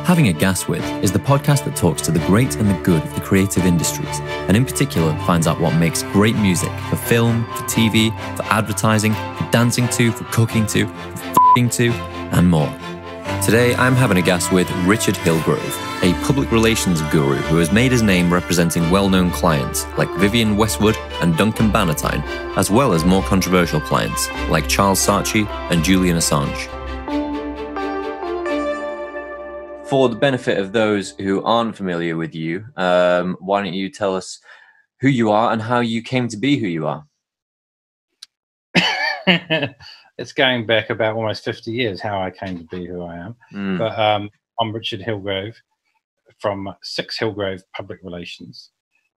Having a Gas With is the podcast that talks to the great and the good of the creative industries, and in particular finds out what makes great music for film, for TV, for advertising, for dancing to, for cooking to, for f***ing to, and more. Today I'm having a gas with Richard Hillgrove, a public relations guru who has made his name representing well-known clients like Vivienne Westwood and Duncan Banatyne, as well as more controversial clients like Charles Saatchi and Julian Assange. For the benefit of those who aren't familiar with you, why don't you tell us who you are and how you came to be who you are? It's going back about almost 50 years how I came to be who I am. But I'm Richard Hillgrove from 6 Hillgrove Public Relations.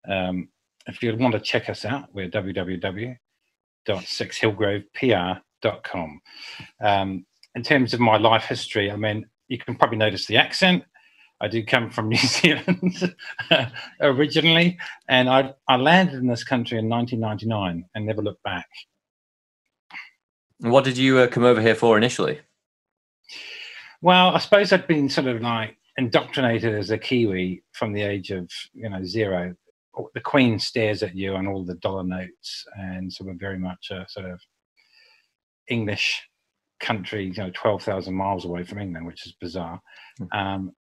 If you want to check us out, we're www.6hillgrovepr.com. In terms of my life history, I mean, you can probably notice the accent. I do come from New Zealand originally, and I landed in this country in 1999 and never looked back. What did you come over here for initially? Well, I suppose I'd been sort of like indoctrinated as a Kiwi from the age of 0. The Queen stares at you on all the dollar notes, and so we're very much a sort of English country, 12,000 miles away from England, which is bizarre.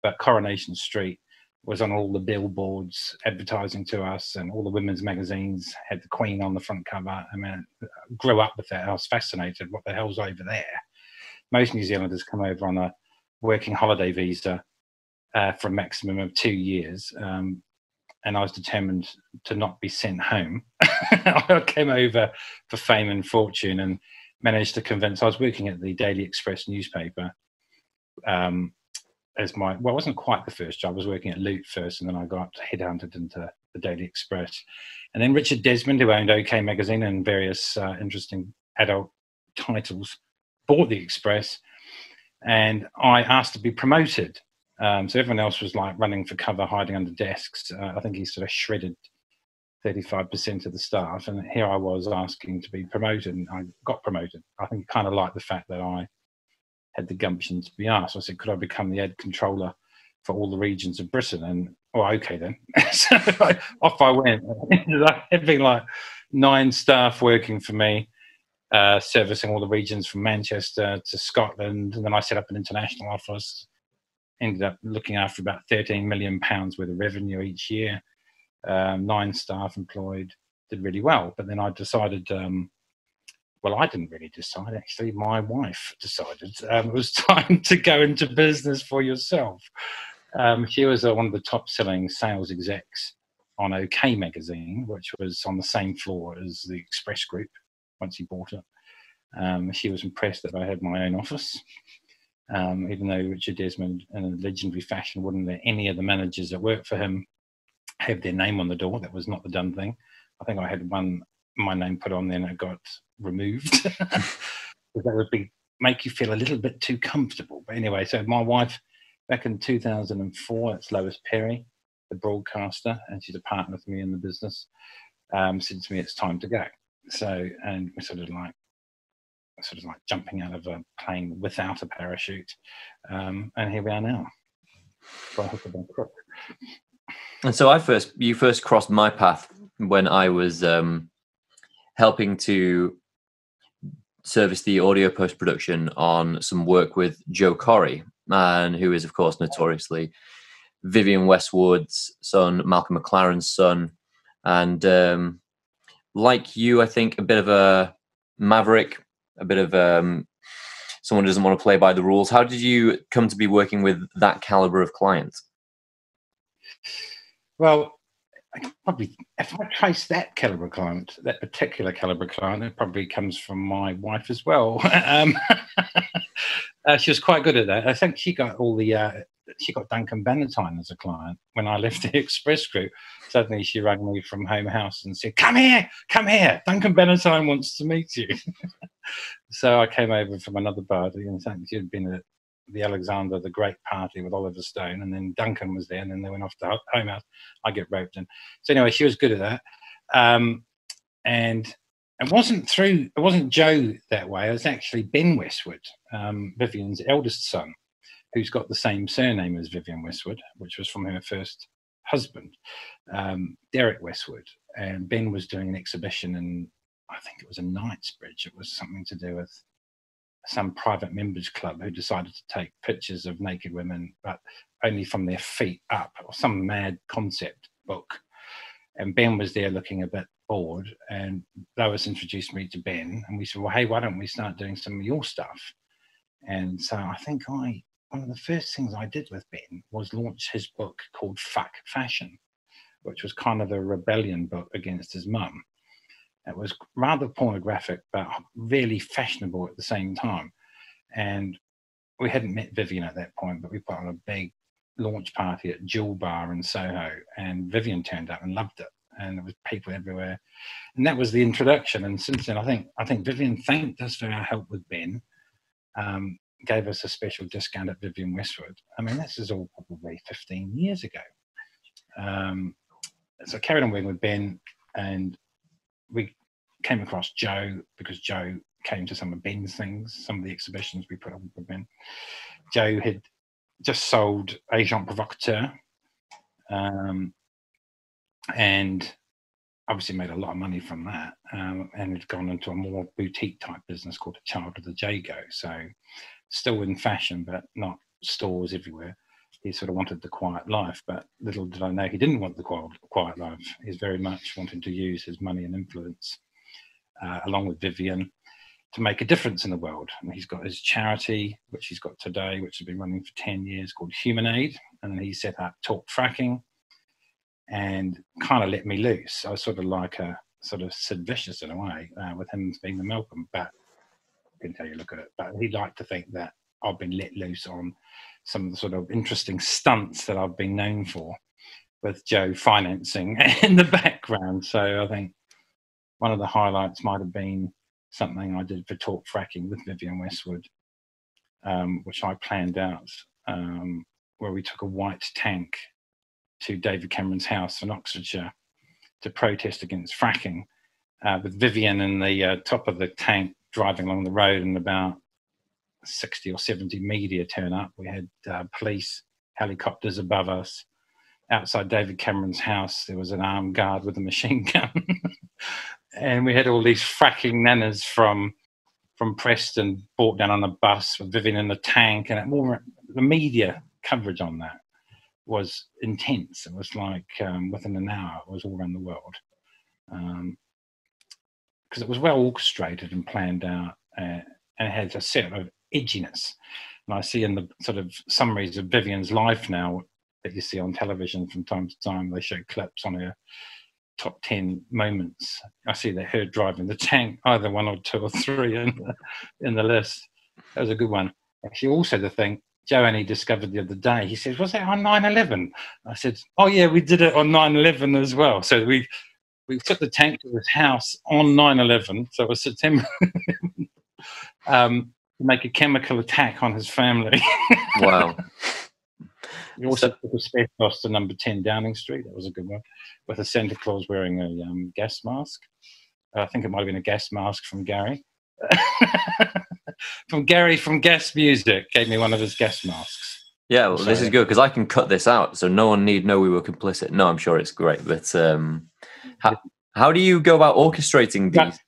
But Coronation Street was on all the billboards advertising to us, and all the women's magazines had the Queen on the front cover. I mean, I grew up with that. I was fascinated. What the hell's over there? Most New Zealanders come over on a working holiday visa for a maximum of 2 years. And I was determined to not be sent home. I came over for fame and fortune and managed to convince. I was working at the Daily Express newspaper as my, well, it wasn't quite the first job. I was working at Loot first, and then I got headhunted into the Daily Express. And then Richard Desmond, who owned OK Magazine and various interesting adult titles, bought the Express, and I asked to be promoted. So everyone else was like running for cover, hiding under desks. I think he sort of shredded 35% of the staff, and here I was asking to be promoted, and I got promoted. I think he kind of liked the fact that I had the gumption to be asked. I said, could I become the head controller for all the regions of Britain? And, oh, okay then. So off I went. I ended up having like 9 staff working for me, servicing all the regions from Manchester to Scotland, and then I set up an international office, ended up looking after about £13 million worth of revenue each year. 9 staff employed, did really well. But then I decided, well, I didn't really decide, actually. My wife decided it was time to go into business for yourself. She was one of the top-selling sales execs on OK Magazine, which was on the same floor as the Express Group once he bought it. She was impressed that I had my own office, even though Richard Desmond, in a legendary fashion, wouldn't let any of the managers that worked for him have their name on the door. That was not the done thing. I think I had my name put on there and it got removed. That would make you feel a little bit too comfortable. But anyway, so my wife, back in 2004, it's Lois Perry, the broadcaster, and she's a partner with me in the business, said to me, it's time to go. So, and we're sort of like jumping out of a plane without a parachute. And here we are now. By hook or by crook. And so you first crossed my path when I was helping to service the audio post-production on some work with Joe Corré, and who is, of course, notoriously Vivienne Westwood's son, Malcolm McLaren's son, and like you, I think, a bit of a maverick, a bit of someone who doesn't want to play by the rules. How did you come to be working with that caliber of client? Well, probably, if I trace that caliber client, that particular caliber client, it probably comes from my wife as well. She was quite good at that. I think she got she got Duncan Banatyne as a client when I left the Express Group. Suddenly she rang me from home house and said, come here, Duncan Banatyne wants to meet you. So I came over from another party, and she had been at the Alexander the Great party with Oliver Stone, and then Duncan was there, and then they went off to home house. I get roped in. So anyway, she was good at that. And it wasn't Joe that way. It was actually Ben Westwood, Vivienne's eldest son, who's got the same surname as Vivienne Westwood, which was from her first husband, Derek Westwood. And Ben was doing an exhibition in, I think it was a Knightsbridge. It was something to do with some private members club who decided to take pictures of naked women, but only from their feet up, or some mad concept book. And Ben was there looking a bit bored, and Lois introduced me to Ben, and we said, well, hey, why don't we start doing some of your stuff? And so I think one of the first things I did with Ben was launch his book called Fuck Fashion, which was kind of a rebellion book against his mum. It was rather pornographic, but really fashionable at the same time. And we hadn't met Vivienne at that point, but we put on a big launch party at Jewel Bar in Soho, and Vivienne turned up and loved it. And there was people everywhere. And that was the introduction. And since then, I think Vivienne thanked us for our help with Ben, gave us a special discount at Vivienne Westwood. I mean, this is all probably 15 years ago. So I carried on working with Ben, and we came across Joe because Joe came to some of Ben's things, some of the exhibitions we put on with Ben. Joe had just sold Agent Provocateur, and obviously made a lot of money from that, and had gone into a more boutique type business called A Child of the Jago. So still in fashion, but not stores everywhere. He sort of wanted the quiet life, but little did I know he didn't want the quiet life. He's very much wanting to use his money and influence, along with Vivienne, to make a difference in the world. And he's got his charity, which he's got today, which has been running for 10 years, called Human Aid. And then he set up Talk Fracking and kind of let me loose. I was sort of like a sort of Sid Vicious in a way, with him being the Malcolm, but I can tell you, look at it. But he'd like to think that I've been let loose on some of the sort of interesting stunts that I've been known for, with Joe financing in the background. So I think one of the highlights might have been something I did for Talk Fracking with Vivienne Westwood, which I planned out, where we took a white tank to David Cameron's house in Oxfordshire to protest against fracking, with Vivienne in the top of the tank driving along the road, and about 60 or 70 media turn up. We had police helicopters above us. Outside David Cameron's house, there was an armed guard with a machine gun. And we had all these fracking nanas from Preston brought down on a bus with Vivienne in the tank. And the media coverage on that was intense. It was like within an hour, it was all around the world. Because it was well orchestrated and planned out, and it had a set of edginess. And I see in the sort of summaries of Vivienne's life now that you see on television from time to time, they show clips on her top 10 moments. I see that her driving the tank, either 1 or 2 or 3 in the list. That was a good one. Actually, also the thing Joe only discovered the other day, he said, was that on 9/11? I said, oh yeah, we did it on 9/11 as well. So we took the tank to his house on 9/11, so it was September, to make a chemical attack on his family. Wow. We also took asbestos to number 10 Downing Street. That was a good one, with a Santa Claus wearing a gas mask. I think it might have been a gas mask from Gary. From Gas Music, gave me one of his gas masks. Yeah, well, this is good because I can cut this out, so no one need know we were complicit. No, I'm sure it's great, but how do you go about orchestrating these?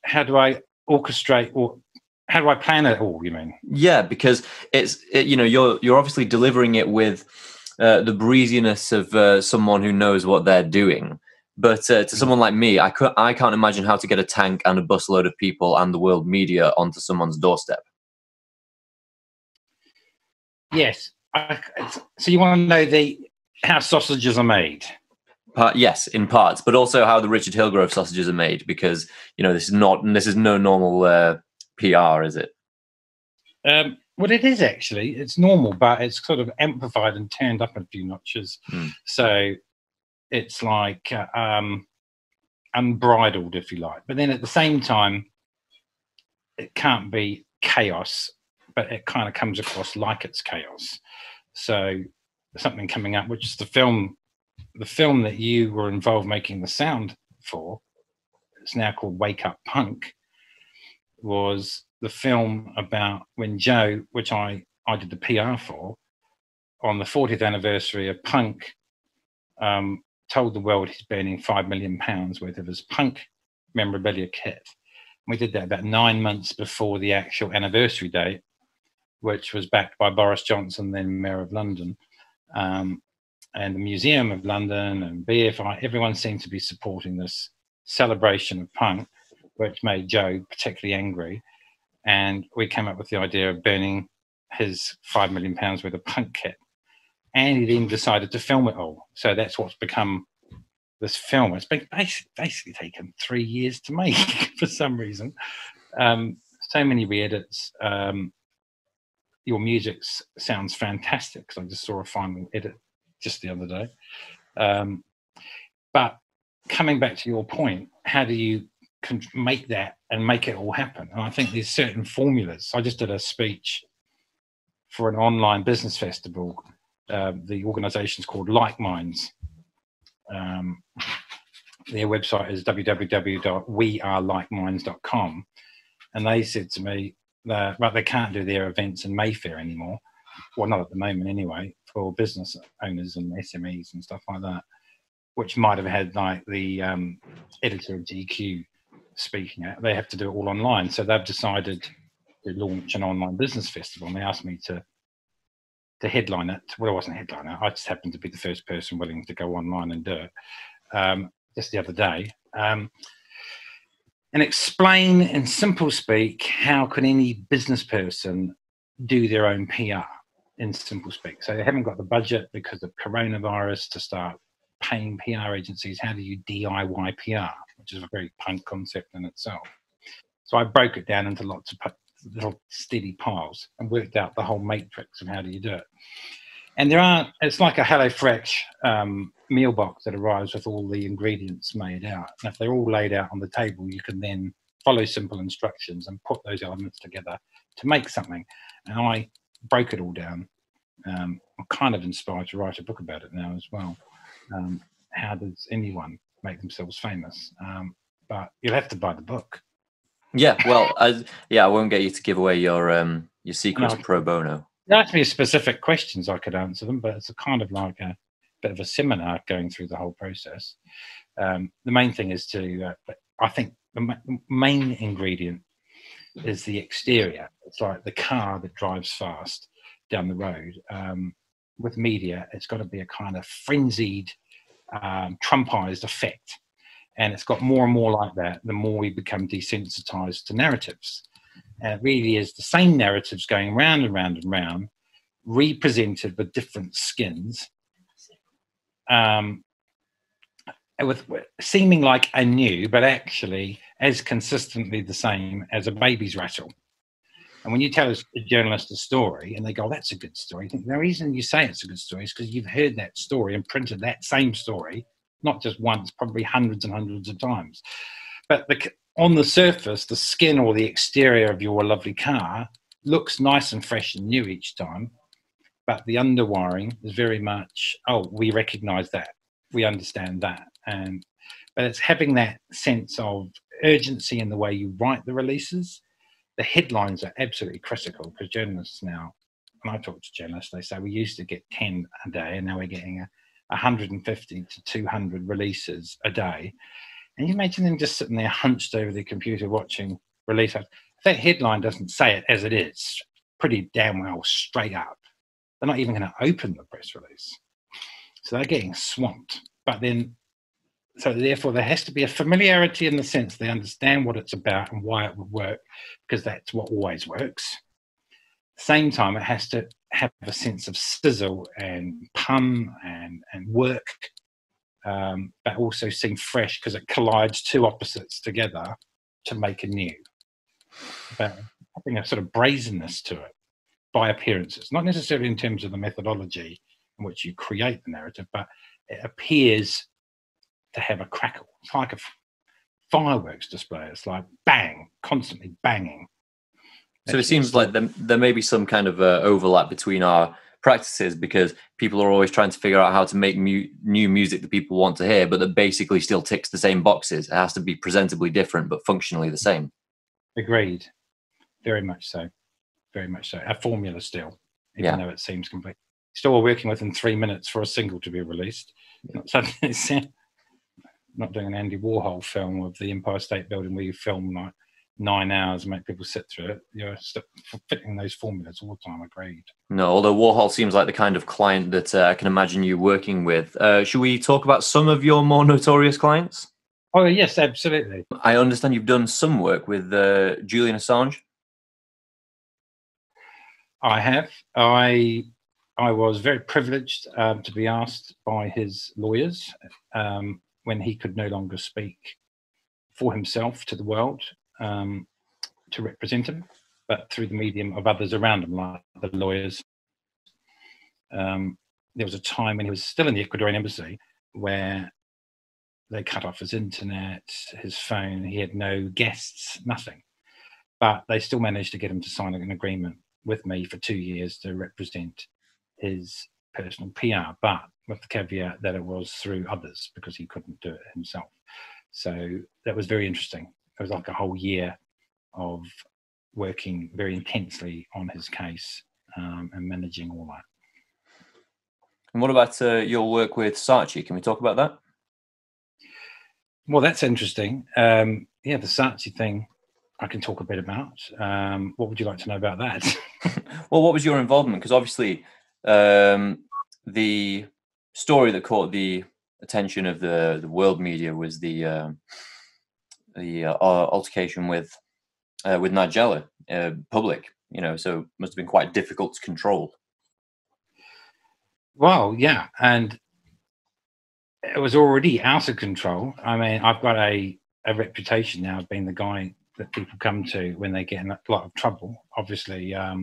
How do I orchestrate, or how do I plan it all? You mean? Yeah, because you're obviously delivering it with the breeziness of someone who knows what they're doing. But to someone like me, I can't imagine how to get a tank and a busload of people and the world media onto someone's doorstep. Yes. So you want to know how sausages are made? Yes, in parts, but also how the Richard Hillgrove sausages are made, because this is no normal PR, is it? Well, it is actually. It's normal, but it's sort of amplified and turned up a few notches. So it's like unbridled, if you like. But then at the same time, it can't be chaos, but it kind of comes across like it's chaos. So something coming up, which is the film that you were involved making the sound for, it's now called Wake Up Punk, was the film about when Joe, which I did the PR for, on the 40th anniversary of punk, told the world he's burning £5 million worth of his punk memorabilia kit. We did that about 9 months before the actual anniversary date, which was backed by Boris Johnson, then Mayor of London, and the Museum of London and BFI. Everyone seemed to be supporting this celebration of punk, which made Joe particularly angry. And we came up with the idea of burning his £5 million worth of punk kit. And he then decided to film it all. So that's what's become this film. It's been basically taken 3 years to make for some reason. So many re-edits. Your music sounds fantastic, because I just saw a final edit just the other day. But coming back to your point, how do you make that and make it all happen? And I think there's certain formulas. I just did a speech for an online business festival. The organization's called Like Minds. Their website is www.weareLikeminds.com. And they said to me that they can't do their events in Mayfair anymore. Well, not at the moment anyway, for business owners and SMEs and stuff like that, which might have had like the editor of GQ speaking at. They have to do it all online. So they've decided to launch an online business festival. And they asked me to headline it. Well, I wasn't a headliner. I just happened to be the first person willing to go online and do it just the other day. And explain in simple speak, how can any business person do their own PR in simple speak? So they haven't got the budget because of coronavirus to start paying PR agencies. How do you DIY PR, which is a very punk concept in itself? So I broke it down into lots of little steady piles and worked out the whole matrix of how do you do it. And it's like a HelloFresh meal box that arrives with all the ingredients made out. And if they're all laid out on the table, you can then follow simple instructions and put those elements together to make something. And I broke it all down. I'm kind of inspired to write a book about it now as well. How does anyone make themselves famous? But you'll have to buy the book. Yeah, well, I won't get you to give away your secrets pro bono. You asked me specific questions, I could answer them, but it's a kind of like a bit of a seminar going through the whole process. The main thing is I think the main ingredient is the exterior. It's like the car that drives fast down the road. With media, it's got to be a kind of frenzied, Trumpized effect. And it's got more and more like that the more we become desensitized to narratives. And it really is the same narratives going round and round and round, represented with different skins, with seeming like anew, but actually as consistently the same as a baby's rattle. And when you tell a journalist a story and they go, that's a good story, you think the reason you say it's a good story is because you've heard that story and printed that same story, not just once, probably hundreds and hundreds of times. But on the surface, the skin or the exterior of your lovely car looks nice and fresh and new each time. But the underwiring is very much, we recognize that. We understand that. But it's having that sense of urgency in the way you write the releases. The headlines are absolutely critical because journalists now, when I talk to journalists, they say we used to get 10 a day and now we're getting 150 to 200 releases a day. And you imagine them just sitting there hunched over their computer watching releases. If that headline doesn't say it as it is, pretty damn well straight up, they're not even going to open the press release. So they're getting swamped. So therefore there has to be a familiarity in the sense they understand what it's about and why it would work, because that's what always works. At the same time, it has to have a sense of sizzle and pun and work, but also seem fresh because it collides two opposites together to make a new. But having a sort of brazenness to it by appearances, not necessarily in terms of the methodology in which you create the narrative, but it appears to have a crackle. It's like a fireworks display. It's like bang, constantly banging. So it seems like there may be some kind of overlap between our practices, because people are always trying to figure out how to make new music that people want to hear, but that basically still ticks the same boxes. It has to be presentably different, but functionally the same. Agreed. very much so. Very much so. A formula still, even Yeah. though it seems complete. Still working within 3 minutes for a single to be released. Not suddenly not doing an Andy Warhol film of the Empire State Building where you film like 9 hours and make people sit through it. You're fitting those formulas all the time, agreed. No, although Warhol seems like the kind of client that I can imagine you working with. Should we talk about some of your more notorious clients? Oh, yes, absolutely. I understand you've done some work with Julian Assange. I have. I was very privileged to be asked by his lawyers when he could no longer speak for himself to the world to represent him, but through the medium of others around him, like the lawyers. There was a time when he was still in the Ecuadorian embassy where they cut off his internet, his phone. He had no guests, nothing. But they still managed to get him to sign an agreement with me for 2 years to represent his personal PR, but with the caveat that it was through others because he couldn't do it himself. So that was very interesting. It was like a whole year of working very intensely on his case and managing all that. And what about your work with Saatchi? Can we talk about that? Well, that's interesting. Yeah, the Saatchi thing I can talk a bit about. What would you like to know about that? Well, what was your involvement? Because obviously the story that caught the attention of the world media was the altercation with Nigella, public, so it must have been quite difficult to control. Well, yeah, and it was already out of control. I mean, I've got a reputation now of being the guy that people come to when they get in a lot of trouble. Obviously, I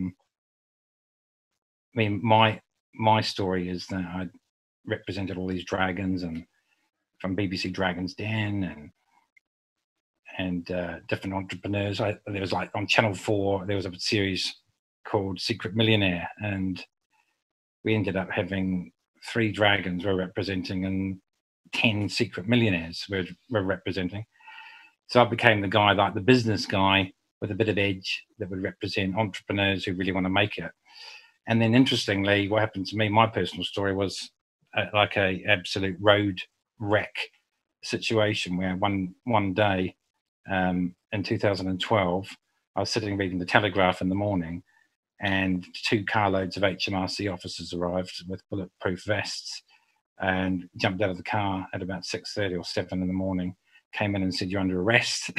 mean, my story is that I represented all these dragons, and from BBC Dragon's Den and different entrepreneurs. There was like on Channel 4, there was a series called Secret Millionaire, and we ended up having 3 dragons we're representing and 10 secret millionaires we're representing. So I became the guy, like the business guy with a bit of edge that would represent entrepreneurs who really want to make it. And then interestingly, what happened to me, my personal story was like a absolute road wreck situation where one day in 2012, I was sitting reading the Telegraph in the morning, and 2 carloads of HMRC officers arrived with bulletproof vests and jumped out of the car at about 6:30 or 7 in the morning, came in and said, "You're under arrest,"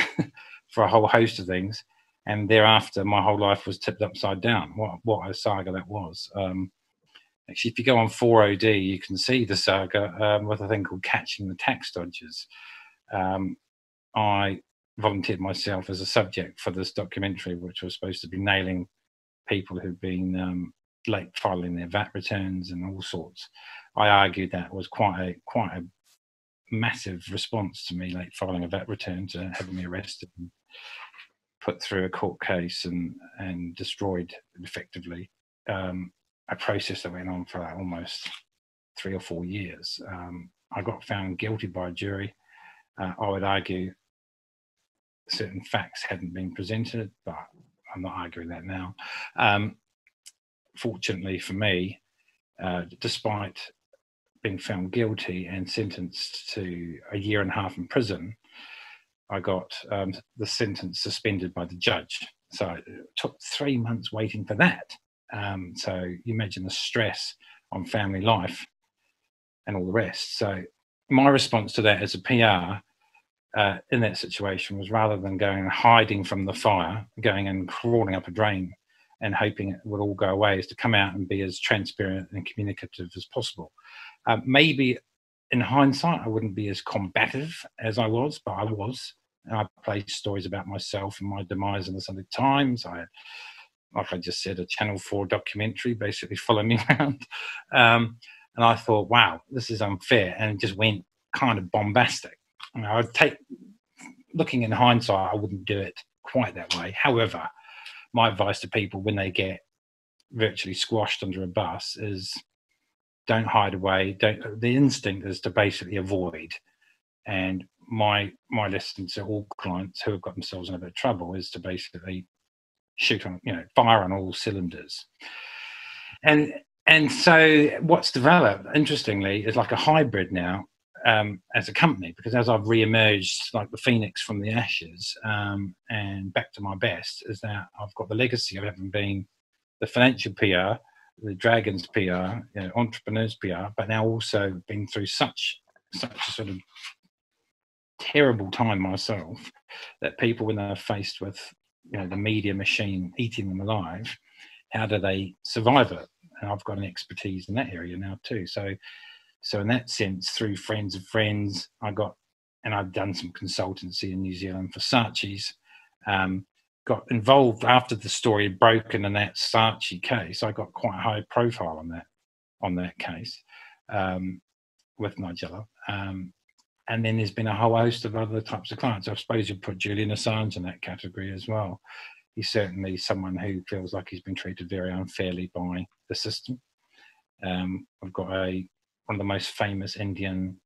for a whole host of things. And thereafter, my whole life was tipped upside down. What a saga that was. Actually, if you go on 4OD, you can see the saga with a thing called Catching the Tax Dodgers. I volunteered myself as a subject for this documentary, which was supposed to be nailing people who've been late filing their VAT returns and all sorts. I argued that was quite a massive response to me late filing a VAT return, to having me arrested and put through a court case and destroyed effectively a process that went on for almost 3 or 4 years. I got found guilty by a jury. I would argue certain facts hadn't been presented, but I'm not arguing that now. Fortunately for me, despite being found guilty and sentenced to 1.5 years in prison, I got the sentence suspended by the judge. So it took 3 months waiting for that. So you imagine the stress on family life and all the rest. So my response to that as a PR in that situation was, rather than going and hiding from the fire, going and crawling up a drain and hoping it would all go away, is to come out and be as transparent and communicative as possible. Maybe in hindsight, I wouldn't be as combative as I was, but I was. And I played stories about myself and my demise in the Sunday Times. Like I just said, a Channel 4 documentary basically following me around. And I thought, wow, this is unfair. And it just went kind of bombastic. I'd take, looking in hindsight, I wouldn't do it quite that way. However, my advice to people when they get virtually squashed under a bus is, don't hide away. The instinct is to basically avoid. And my lesson to all clients who have got themselves in a bit of trouble is to basically shoot on, fire on all cylinders. And so what's developed, interestingly, is like a hybrid now as a company, because as I've re-emerged like the phoenix from the ashes and back to my best, is that I've got the legacy of having been the financial PR, the Dragons PR, entrepreneurs PR, but now also been through such a sort of terrible time myself, that people, when they're faced with the media machine eating them alive, how do they survive it? And I've got an expertise in that area now too. So in that sense, through friends of friends, I've done some consultancy in New Zealand for Saatchi's. Got involved after the story had broken in that Saatchi case. I got quite high profile on that case with Nigella. And then there's been a whole host of other types of clients. I suppose you'd put Julian Assange in that category as well. He's certainly someone who feels like he's been treated very unfairly by the system. I've got one of the most famous Indian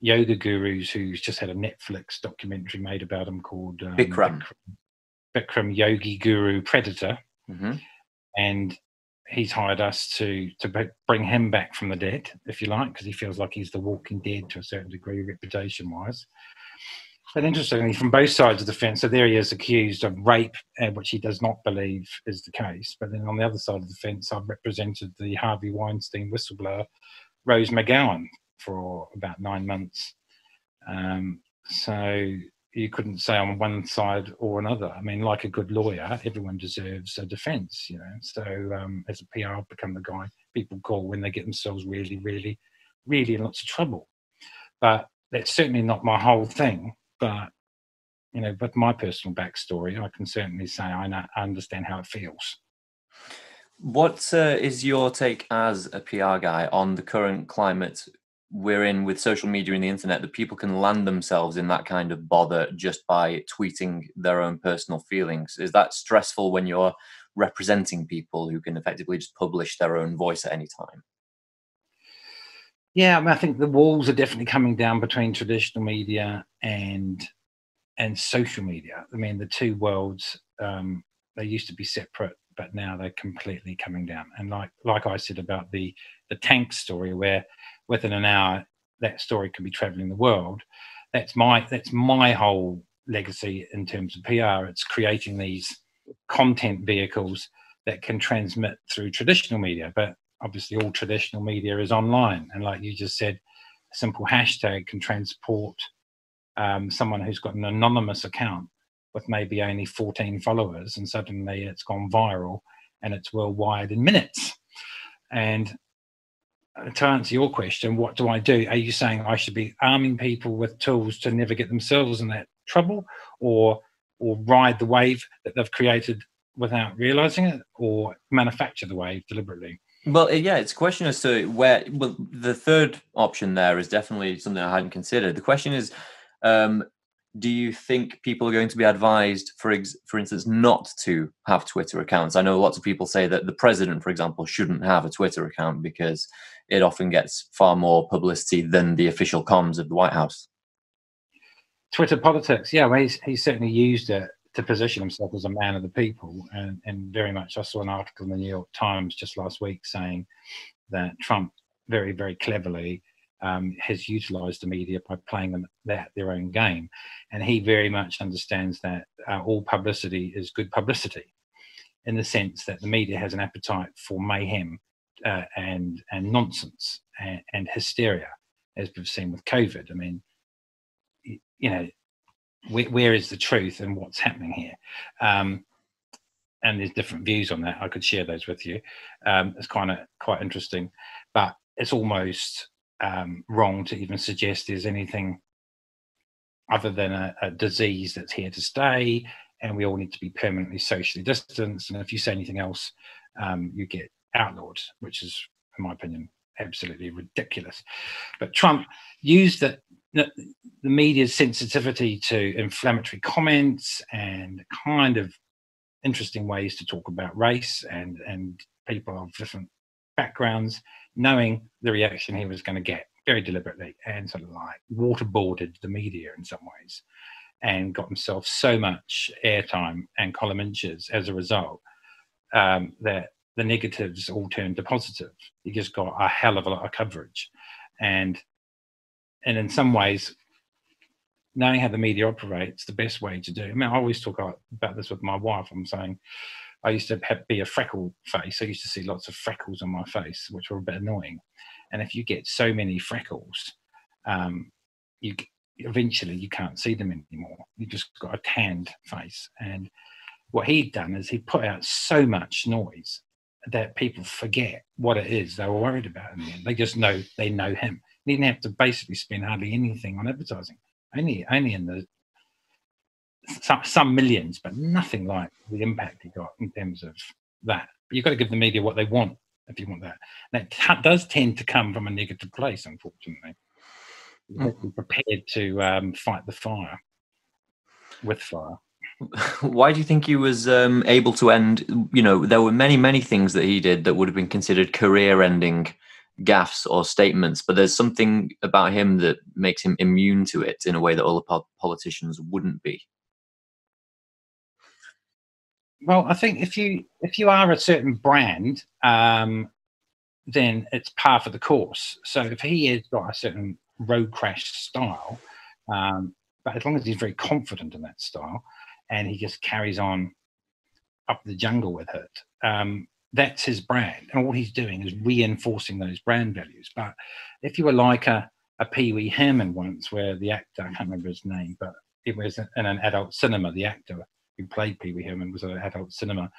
yoga gurus who's just had a Netflix documentary made about him called Bikram Yogi Guru Predator. Mm-hmm. And he's hired us to bring him back from the dead, if you like, because he feels like he's the walking dead to a certain degree, reputation-wise. But interestingly, from both sides of the fence, so there he is accused of rape, which he does not believe is the case. But then on the other side of the fence, I've represented the Harvey Weinstein whistleblower, Rose McGowan, for about 9 months. So you couldn't say on one side or another. I mean, like a good lawyer, everyone deserves a defence, So as a PR, I've become the guy people call when they get themselves really, really, really in lots of trouble. But that's certainly not my whole thing. But, with my personal backstory, I can certainly say I understand how it feels. What is your take as a PR guy on the current climate we're in with social media and the internet, that people can land themselves in that kind of bother just by tweeting their own personal feelings? Is that stressful when you're representing people who can effectively just publish their own voice at any time? Yeah, I think the walls are definitely coming down between traditional media and social media. I mean, the two worlds, they used to be separate, but now they're completely coming down. And like I said about the tank story, where within an hour that story can be traveling the world, that's my whole legacy in terms of PR. It's creating these content vehicles that can transmit through traditional media, but obviously all traditional media is online. And like you just said, a simple hashtag can transport someone who's got an anonymous account with maybe only 14 followers, and suddenly it's gone viral and it's worldwide in minutes. And to answer your question, what do I do? Are you saying I should be arming people with tools to never get themselves in that trouble, or ride the wave that they've created without realizing it, or manufacture the wave deliberately? Well, yeah, it's a question as to where. Well, the third option there is definitely something I hadn't considered. The question is, do you think people are going to be advised, for instance, not to have Twitter accounts? I know lots of people say that the president, for example, shouldn't have a Twitter account because it often gets far more publicity than the official comms of the White House. Twitter politics, yeah, well, he's certainly used it to position himself as a man of the people, and very much. I saw an article in the New York Times just last week saying that Trump very, very cleverly has utilised the media by playing them their own game, and he very much understands that all publicity is good publicity, in the sense that the media has an appetite for mayhem and nonsense and hysteria, as we've seen with COVID. I mean, where is the truth and what's happening here? And there's different views on that. I could share those with you. It's quite interesting, but it's almost wrong to even suggest there's anything other than a disease that's here to stay, and we all need to be permanently socially distanced. And if you say anything else, you get outlawed, which is, in my opinion, absolutely ridiculous. But Trump used the media's sensitivity to inflammatory comments and kind of interesting ways to talk about race and people of different backgrounds, knowing the reaction he was going to get very deliberately, and sort of like waterboarded the media in some ways. and got himself so much airtime and column inches as a result, that the negatives all turned to positive. He just got a hell of a lot of coverage. And in some ways, knowing how the media operates, the best way to do. I mean, I always talk about this with my wife. I'm saying I used to be a freckle face. I used to see lots of freckles on my face, which were a bit annoying. And if you get so many freckles, eventually you can't see them anymore. You just got a tanned face. And what he'd done is he put out so much noise that people forget what it is they were worried about in the end. They just know they know him. He didn't have to basically spend hardly anything on advertising. Only in the some millions, but nothing like the impact he got in terms of that. But you've got to give the media what they want if you want that. And that does tend to come from a negative place, unfortunately. You have to be prepared to fight the fire with fire. Why do you think he was able to end? You know, there were many things that he did that would have been considered career-ending gaffes or statements, but there's something about him that makes him immune to it in a way that all the politicians wouldn't be. Well, I think if you are a certain brand, then it's par for the course. So if he has got a certain road crash style, but as long as he's very confident in that style, and he just carries on up the jungle with it, that's his brand. And all he's doing is reinforcing those brand values. But if you were like a Pee Wee Herman once, where the actor, I can't remember his name, but it was in an adult cinema, the actor who played Pee Wee Herman was an adult cinema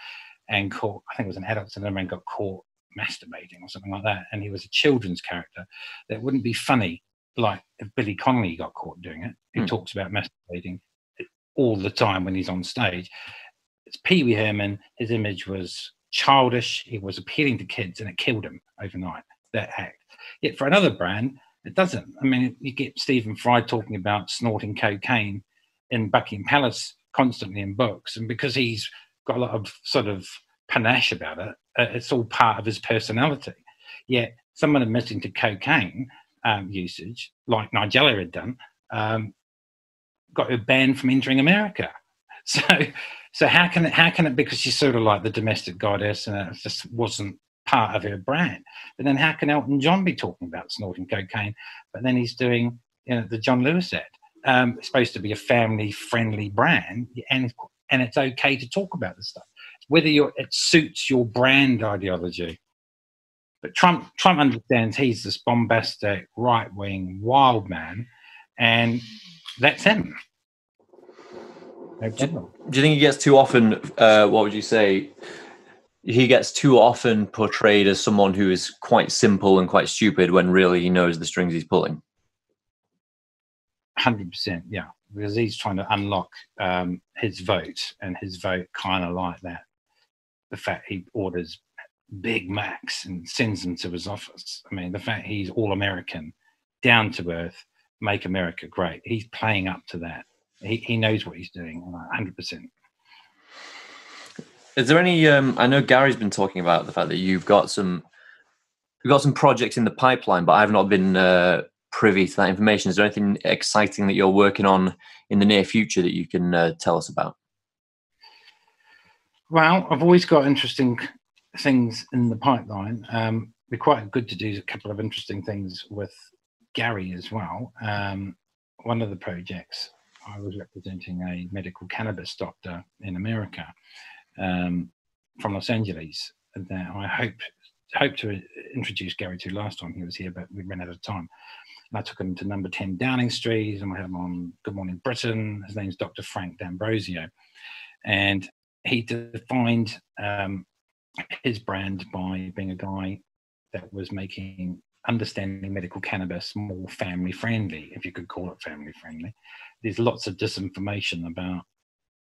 and caught, I think it was an adult cinema, and got caught masturbating or something like that. And he was a children's character. That wouldn't be funny like if Billy Connolly got caught doing it. He talks about masturbating all the time when he's on stage. It's Pee Wee Herman. His image was childish. He was appealing to kids, and it killed him overnight, that act. Yet for another brand, it doesn't. I mean, you get Stephen Fry talking about snorting cocaine in Buckingham Palace constantly in books, and because he's got a lot of sort of panache about it, it's all part of his personality. Yet someone admitting to cocaine usage, like Nigella had done, got her banned from entering America. So how can it, because she's sort of like the domestic goddess, and it just wasn't part of her brand. But then how can Elton John be talking about snorting cocaine, but then he's doing, the John Lewis ad? It's supposed to be a family-friendly brand, and it's okay to talk about this stuff, whether it suits your brand ideology. But Trump understands he's this bombastic, right-wing, wild man, and that's him. No problem. Do you think he gets too often, what would you say, he gets too often portrayed as someone who is quite simple and quite stupid when really he knows the strings he's pulling? 100%, yeah, because he's trying to unlock his vote, and his vote kind of like that. The fact he orders Big Macs and sends them to his office. I mean, the fact he's all American, down to earth, make America great. He's playing up to that. He knows what he's doing, 100%. Is there any? I know Gary's been talking about the fact that you've got some projects in the pipeline, but I've not been privy to that information. Is there anything exciting that you're working on in the near future that you can tell us about? Well, I've always got interesting things in the pipeline. It'd be quite good to do a couple of interesting things with Gary as well. One of the projects, I was representing a medical cannabis doctor in America from Los Angeles that I hope to introduce Gary to last time he was here, but we ran out of time. And I took him to number 10 Downing Street, and we had him on Good Morning Britain. His name's Dr. Frank D'Ambrosio. And he defined his brand by being a guy that was making understanding medical cannabis more family friendly, if you could call it family friendly. There's lots of disinformation about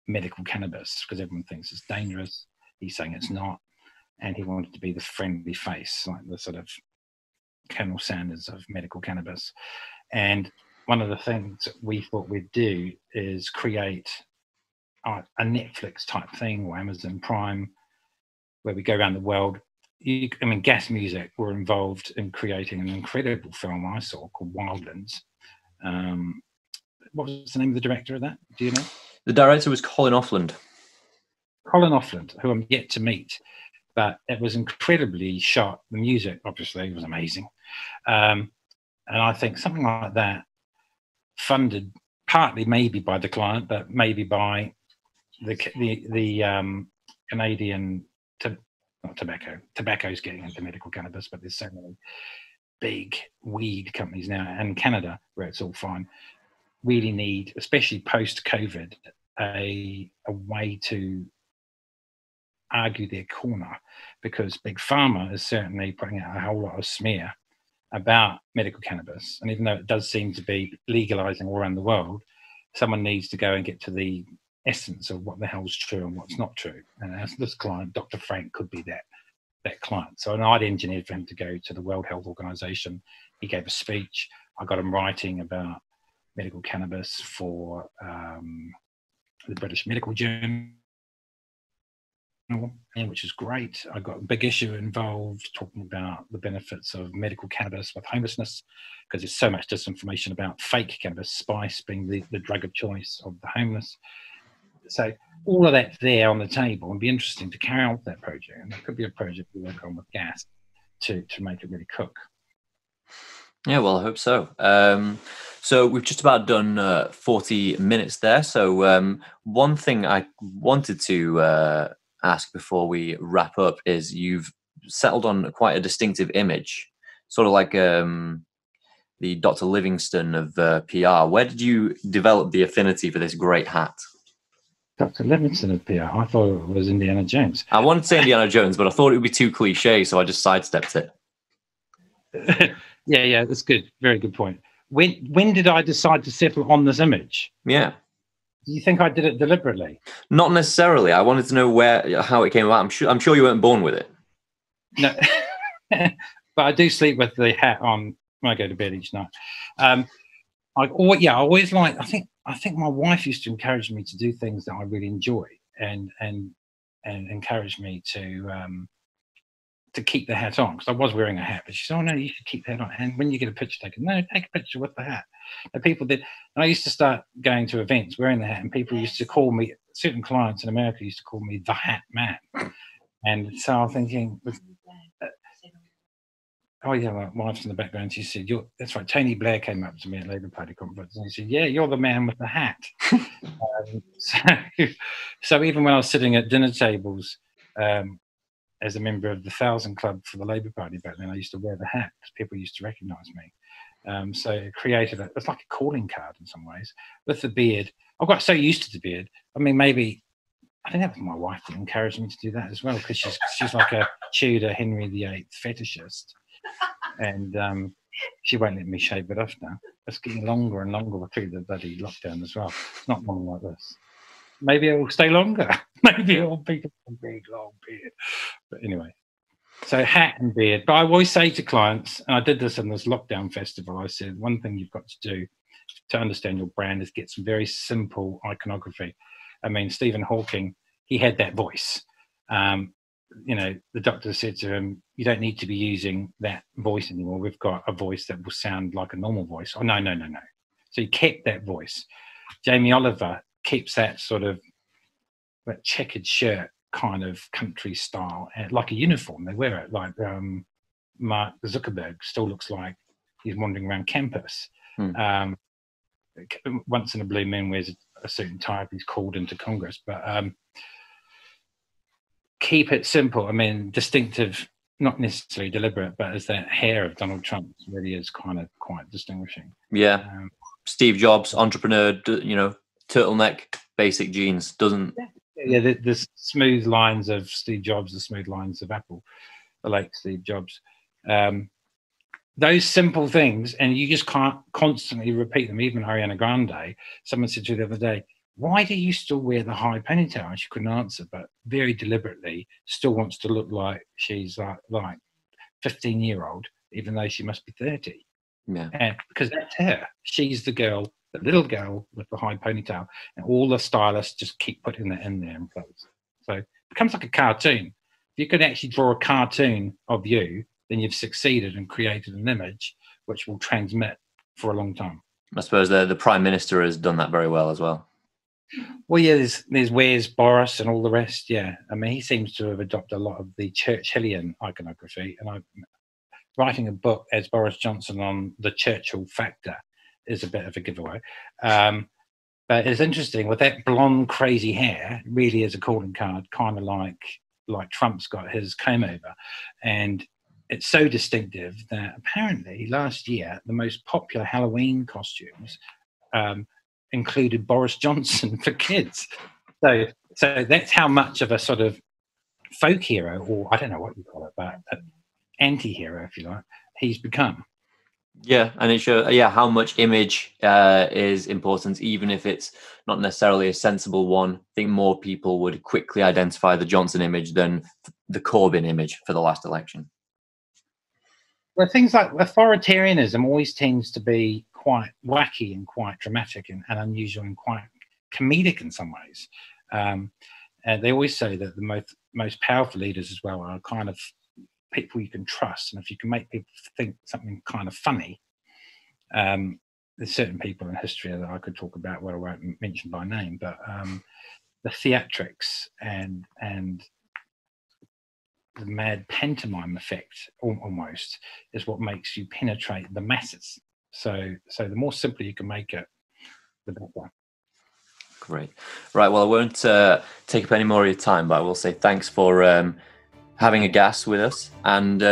medical cannabis because everyone thinks it's dangerous. He's saying it's not, and he wanted to be the friendly face, like the sort of Colonel Sanders of medical cannabis. And one of the things we thought we'd do is create a Netflix type thing, or Amazon Prime, where we go around the world. Gas Music were involved in creating an incredible film I saw called Wildlands. what was the name of the director of that? Do you know? The director was Colin Offland. Colin Offland, who I'm yet to meet, but it was incredibly shot. The music, obviously, was amazing. And I think something like that, funded partly maybe by the client, but maybe by the Canadian, not tobacco. Tobacco's getting into medical cannabis, but there's so many big weed companies now, and Canada, where it's all fine, really need, especially post-COVID, a way to argue their corner, because Big Pharma is certainly putting out a whole lot of smear about medical cannabis. And even though it does seem to be legalizing all around the world, someone needs to go and get to the essence of what the hell's true and what's not true. And as this client, Dr. Frank, could be that client. So I'd engineered for him to go to the World Health Organization. He gave a speech. I got him writing about medical cannabis for the British Medical Journal, which is great. I got a big issue involved talking about the benefits of medical cannabis with homelessness, because there's so much disinformation about fake cannabis, spice being the drug of choice of the homeless. So all of that's there on the table, and be interesting to carry on with that project. And it could be a project we work on with gas to make it really cook. Yeah, well, I hope so. So we've just about done 40 minutes there. So one thing I wanted to ask before we wrap up is, you've settled on quite a distinctive image, sort of like the Dr. Livingston of PR. Where did you develop the affinity for this great hat? Dr. Livingston of PR? I thought it was Indiana Jones. I wanted to say Indiana Jones, but I thought it would be too cliche, so I just sidestepped it. Yeah, that's good. Very good point. When did I decide to settle on this image? Yeah. Do you think I did it deliberately? Not necessarily. I wanted to know how it came about. I'm sure you weren't born with it. No, but I do sleep with the hat on when I go to bed each night. I always like. I think my wife used to encourage me to do things that I really enjoy, and encourage me to keep the hat on, because I was wearing a hat. But she said, "Oh no, you should keep the hat on. And when you get a picture taken, no, take a picture with the hat." And people did. And I used to start going to events wearing the hat, and people used to call me. Certain clients in America used to call me the Hat Man. And so I'm thinking, oh yeah, my wife's in the background. She said, "That's right." Tony Blair came up to me at Labour Party conference, and he said, "Yeah, you're the man with the hat." So even when I was sitting at dinner tables, as a member of the 1,000 Club for the Labour Party back then, I used to wear the hat because people used to recognise me. So it created it's like a calling card in some ways. With the beard, I got so used to the beard. I mean, maybe I think that was my wife that encouraged me to do that as well, because she's like a Tudor Henry VIII fetishist, and she won't let me shave it off now. It's getting longer and longer through the bloody lockdown as well. It's not long like this. Maybe it will stay longer. Maybe it will be a big long beard. But anyway, so hat and beard. But I always say to clients, and I did this in this lockdown festival, I said, one thing you've got to do to understand your brand is get some very simple iconography. I mean, Stephen Hawking, he had that voice. The doctor said to him, "You don't need to be using that voice anymore. We've got a voice that will sound like a normal voice." Oh, no. So he kept that voice. Jamie Oliver keeps that sort of that checkered shirt kind of country style, like a uniform. They wear it like Mark Zuckerberg still looks like he's wandering around campus. Once in a blue moon wears a suit and tie if he's called into Congress. But keep it simple. I mean, distinctive, not necessarily deliberate, but as that hair of Donald Trump really is kind of quite distinguishing. Yeah. Steve Jobs, entrepreneur, turtleneck, basic jeans, doesn't... Yeah, the smooth lines of Steve Jobs, the smooth lines of Apple, the late Steve Jobs. Those simple things, and you just can't constantly repeat them. Even Ariana Grande, someone said to her the other day, "Why do you still wear the high ponytail?" And she couldn't answer, but very deliberately still wants to look like she's like 15-year-old, even though she must be 30. Yeah. And because that's her. She's the girl, the little girl with the high ponytail, and all the stylists just keep putting that in there in place. So it becomes like a cartoon. If you could actually draw a cartoon of you, then you've succeeded and created an image which will transmit for a long time. I suppose the Prime Minister has done that very well as well. Well, yeah, there's Where's Boris and all the rest. Yeah, I mean, he seems to have adopted a lot of the Churchillian iconography. And I'm writing a book as Boris Johnson on the Churchill factor is a bit of a giveaway. But it's interesting with that blonde, crazy hair. It really is a calling card, kind of like Trump's got his comb over, and it's so distinctive that apparently last year the most popular Halloween costumes included Boris Johnson for kids. So that's how much of a sort of folk hero, or I don't know what you call it, but anti-hero, if you like, he's become. Yeah, and it shows how much image is important, even if it's not necessarily a sensible one. I think more people would quickly identify the Johnson image than the Corbyn image for the last election. Well, things like authoritarianism always tends to be quite wacky and quite dramatic and unusual and quite comedic in some ways. And they always say that the most powerful leaders as well are kind of people you can trust. And if you can make people think something kind of funny, there's certain people in history that I could talk about where I won't mention by name, but the theatrics and the mad pantomime effect almost is what makes you penetrate the masses. So the more simple you can make it, the better. Great. Right. Well, I won't take up any more of your time, but I will say thanks for having a gas with us. And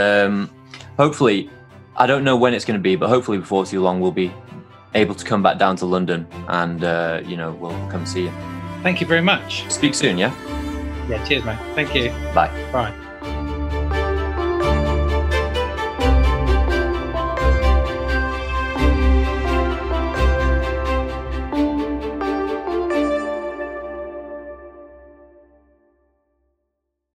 hopefully, I don't know when it's going to be, but hopefully before too long, we'll be able to come back down to London and, we'll come see you. Thank you very much. Speak soon, yeah? Yeah, cheers, mate. Thank you. Bye. Bye.